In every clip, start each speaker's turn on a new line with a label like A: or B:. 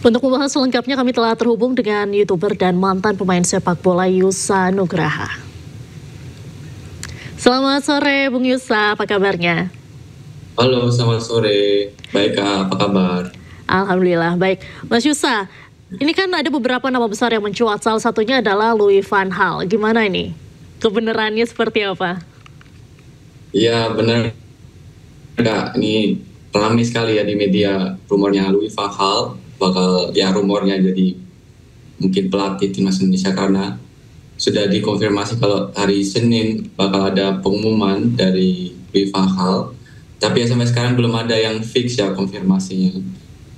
A: Untuk membahas selengkapnya kami telah terhubung dengan YouTuber dan mantan pemain sepak bola Yusa Nugraha. Selamat sore Bung Yusa, apa kabarnya?
B: Halo, selamat sore. Baik Kak, apa kabar?
A: Alhamdulillah, baik. Mas Yusa, ini kan ada beberapa nama besar yang mencuat, salah satunya adalah Louis van Gaal. Gimana ini? Kebenarannya seperti apa?
B: Iya benar Kak, ini ramai sekali ya di media rumornya Louis van Gaal bakal ya rumornya jadi mungkin pelatih timnas Indonesia karena sudah dikonfirmasi kalau hari Senin bakal ada pengumuman dari Louis van Gaal. Tapi ya sampai sekarang belum ada yang fix ya konfirmasinya.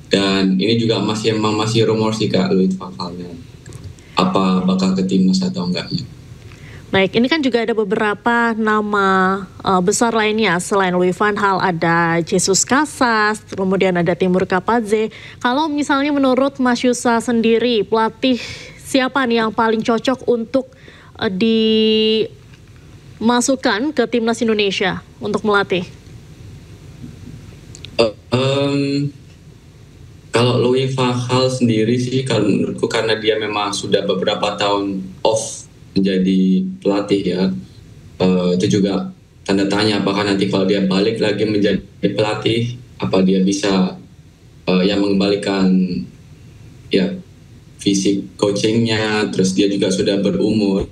B: Dan ini juga masih rumor sih Kak Louis van Gaal-nya. Apa bakal ke timnas atau enggaknya.
A: Baik, ini kan juga ada beberapa nama besar lainnya selain Louis van Gaal, ada Jesus Casas, kemudian ada Timur Kapadze. Kalau misalnya menurut Mas Yusa sendiri, pelatih siapa nih yang paling cocok untuk dimasukkan ke timnas Indonesia untuk melatih?
B: Kalau Louis van Gaal sendiri sih, kalau menurutku karena dia memang sudah beberapa tahun off menjadi pelatih ya, itu juga tanda tanya apakah nanti kalau dia balik lagi menjadi pelatih, apa dia bisa yang mengembalikan ya fisik coachingnya, terus dia juga sudah berumur.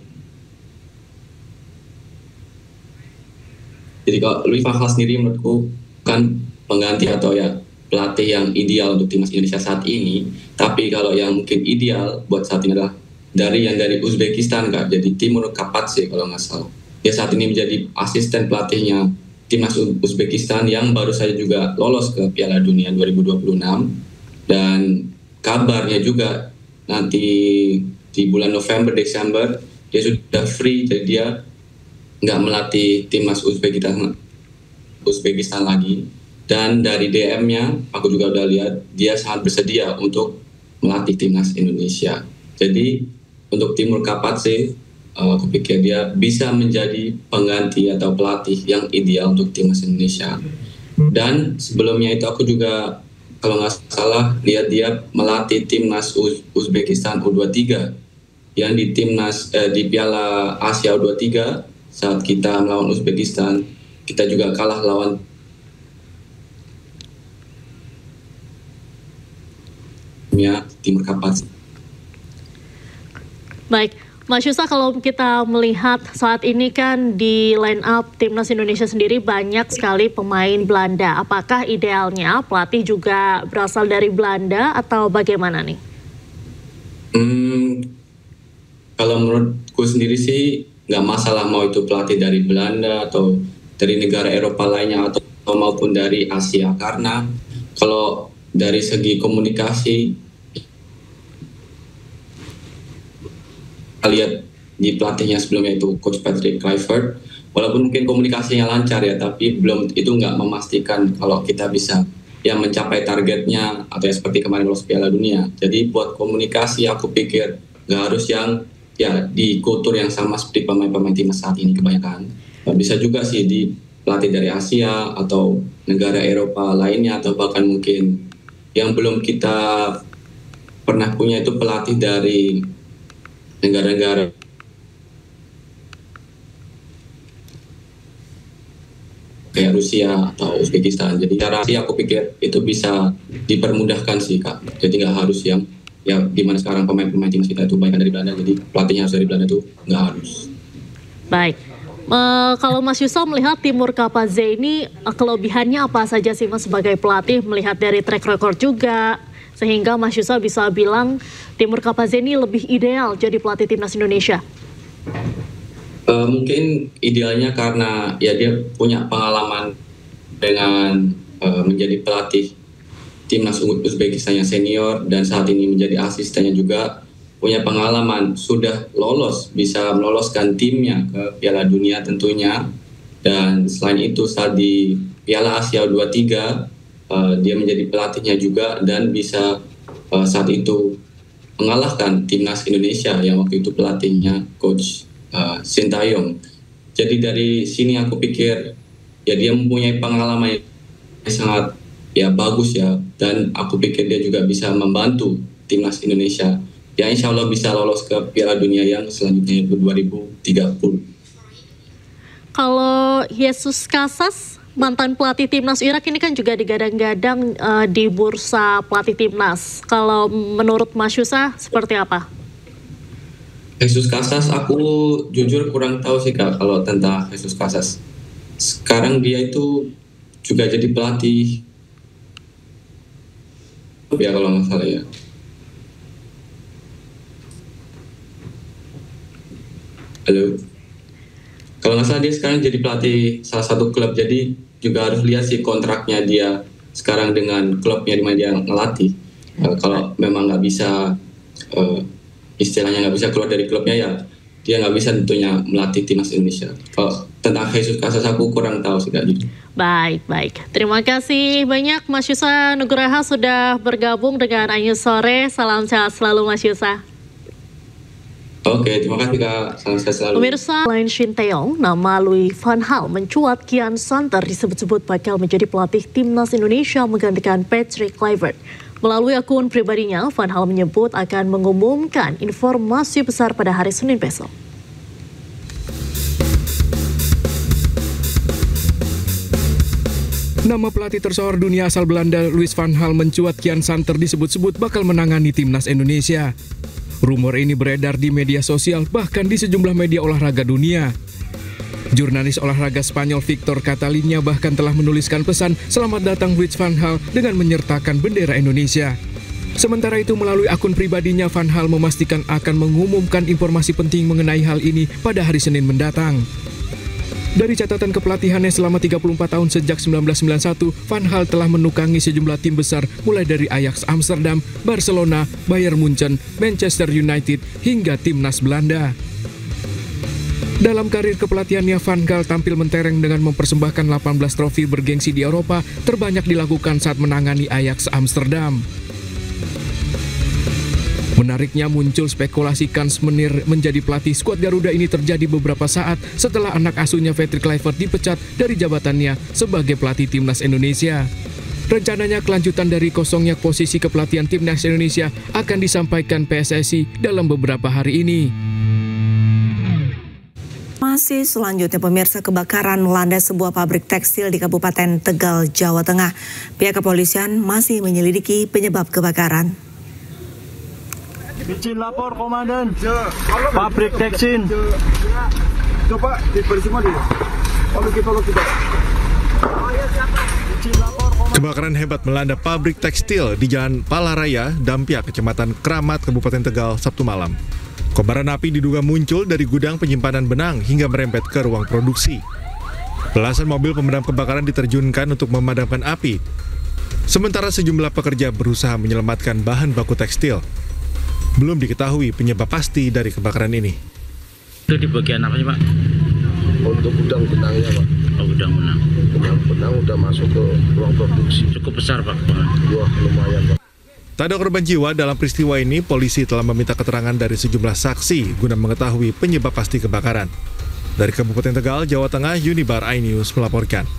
B: Jadi kalau Louis van Gaal sendiri menurutku kan pengganti atau ya pelatih yang ideal untuk timnas Indonesia saat ini. Tapi kalau yang mungkin ideal buat saat ini adalah dari Uzbekistan Kak, jadi Timur Kapadze kalau nggak salah. Dia saat ini menjadi asisten pelatihnya timnas Uzbekistan yang baru saja juga lolos ke Piala Dunia 2026. Dan kabarnya juga nanti di bulan November Desember dia sudah free, jadi dia nggak melatih timnas Uzbekistan lagi. Dan dari DM-nya aku juga udah lihat dia sangat bersedia untuk melatih timnas Indonesia. Jadi untuk Timur Kapadze, aku pikir dia bisa menjadi pengganti atau pelatih yang ideal untuk timnas Indonesia. Dan sebelumnya itu aku juga kalau nggak salah lihat dia melatih timnas Uzbekistan U23 yang di timnas di Piala Asia U23 saat kita melawan Uzbekistan, kita juga kalah lawan Timur Kapadze.
A: Baik, Mas Yusa, kalau kita melihat saat ini kan di line up timnas Indonesia sendiri banyak sekali pemain Belanda. Apakah idealnya pelatih juga berasal dari Belanda atau bagaimana nih?
B: Kalau menurutku sendiri sih nggak masalah mau itu pelatih dari Belanda atau dari negara Eropa lainnya atau maupun dari Asia, karena kalau dari segi komunikasi lihat di pelatihnya sebelumnya itu Coach Patrick Kluivert, walaupun mungkin komunikasinya lancar ya, tapi itu nggak memastikan kalau kita bisa yang mencapai targetnya atau ya seperti kemarin lolos Piala Dunia. Jadi buat komunikasi aku pikir nggak harus yang ya di kultur yang sama seperti pemain-pemain timnas saat ini kebanyakan. Bisa juga sih di pelatih dari Asia atau negara Eropa lainnya, atau bahkan mungkin yang belum kita pernah punya itu pelatih dari negara-negara kayak Rusia atau Uzbekistan. Jadi cara sih aku pikir itu bisa dipermudahkan sih Kak. Jadi nggak harus yang ya gimana sekarang pemain-pemain timnas kita itu banyak dari Belanda, jadi pelatihnya harus dari Belanda itu nggak harus.
A: Baik, kalau Mas Yusa melihat Timur Kapadze ini kelebihannya apa saja sih Mas sebagai pelatih, melihat dari track record juga, sehingga Mas Yusa bisa bilang Timur Kapadze ini lebih ideal jadi pelatih timnas Indonesia?
B: Mungkin idealnya karena ya dia punya pengalaman dengan menjadi pelatih timnas Uzbekistan yang senior, dan saat ini menjadi asistennya juga punya pengalaman, sudah bisa meloloskan timnya ke Piala Dunia tentunya. Dan selain itu saat di Piala Asia U23 dia menjadi pelatihnya juga dan bisa saat itu mengalahkan timnas Indonesia yang waktu itu pelatihnya Coach Sintayong. Jadi dari sini aku pikir ya dia mempunyai pengalaman yang sangat ya bagus ya, dan aku pikir dia juga bisa membantu timnas Indonesia yang insya Allah bisa lolos ke Piala Dunia yang selanjutnya itu 2030.
A: Kalau Jesus Casas, mantan pelatih timnas Irak ini kan juga digadang-gadang di bursa pelatih timnas. Kalau menurut Mas Yusa seperti apa?
B: Jesus Casas aku jujur kurang tahu sih Kak kalau tentang Jesus Casas. Sekarang dia itu juga jadi pelatih ya kalau nggak salah ya. Halo. Kalau nggak salah dia sekarang jadi pelatih salah satu klub, jadi juga harus lihat sih kontraknya dia sekarang dengan klubnya di mana dia ngelatih. Kalau memang nggak bisa istilahnya nggak bisa keluar dari klubnya ya dia nggak bisa tentunya melatih timnas Indonesia. Kalau tentang Jesus Casas aku kurang tahu sih Kak.
A: Baik. Terima kasih banyak Mas Yusa Nugraha sudah bergabung dengan Ayu Sore. Salam sehat selalu Mas Yusa.
B: Oke, terima kasih Kak. Salam sehat selalu.
A: Pemirsa, selain Shin Taeyong, nama Louis van Gaal mencuat. Kian Santer disebut-sebut bakal menjadi pelatih timnas Indonesia menggantikan Patrick Kluivert. Melalui akun pribadinya, Van Gaal menyebut akan mengumumkan informasi besar pada hari Senin besok.
C: Nama pelatih tersohor dunia asal Belanda Louis van Gaal mencuat. Kian Santer disebut-sebut bakal menangani timnas Indonesia. Rumor ini beredar di media sosial, bahkan di sejumlah media olahraga dunia. Jurnalis olahraga Spanyol Victor Catalina bahkan telah menuliskan pesan selamat datang Louis van Gaal dengan menyertakan bendera Indonesia. Sementara itu melalui akun pribadinya, Van Gaal memastikan akan mengumumkan informasi penting mengenai hal ini pada hari Senin mendatang. Dari catatan kepelatihannya selama 34 tahun sejak 1991, Van Gaal telah menukangi sejumlah tim besar mulai dari Ajax Amsterdam, Barcelona, Bayern Munchen, Manchester United, hingga timnas Belanda. Dalam karir kepelatihannya, Van Gaal tampil mentereng dengan mempersembahkan 18 trofi bergengsi di Eropa, terbanyak dilakukan saat menangani Ajax Amsterdam. Menariknya, muncul spekulasi kans Menir menjadi pelatih skuad Garuda ini terjadi beberapa saat setelah anak asuhnya Patrick Kluivert dipecat dari jabatannya sebagai pelatih timnas Indonesia. Rencananya kelanjutan dari kosongnya posisi kepelatihan timnas Indonesia akan disampaikan PSSI dalam beberapa hari ini.
D: Masih selanjutnya pemirsa, kebakaran melanda sebuah pabrik tekstil di Kabupaten Tegal, Jawa Tengah. Pihak kepolisian masih menyelidiki penyebab kebakaran.
E: Izin lapor komandan, pabrik tekstil.
F: Coba diberi semua dia.
E: Kebakaran hebat melanda pabrik tekstil di Jalan Palaraya, Dampiak, Kecamatan Kramat, Kabupaten Tegal, Sabtu malam. Kobaran api diduga muncul dari gudang penyimpanan benang hingga merembet ke ruang produksi. Belasan mobil pemadam kebakaran diterjunkan untuk memadamkan api. Sementara sejumlah pekerja berusaha menyelamatkan bahan baku tekstil. Belum diketahui penyebab pasti dari kebakaran ini.
G: Itu di bagian apa sih Pak?
F: Untuk gudang benangnya Pak.
G: Oh, gudang benang.
F: Gudang benang udah masuk ke ruang produksi.
G: Cukup besar Pak.
F: Wah, lumayan Pak.
E: Tak ada korban jiwa dalam peristiwa ini. Polisi telah meminta keterangan dari sejumlah saksi guna mengetahui penyebab pasti kebakaran. Dari Kabupaten Tegal, Jawa Tengah, Unibar iNews melaporkan.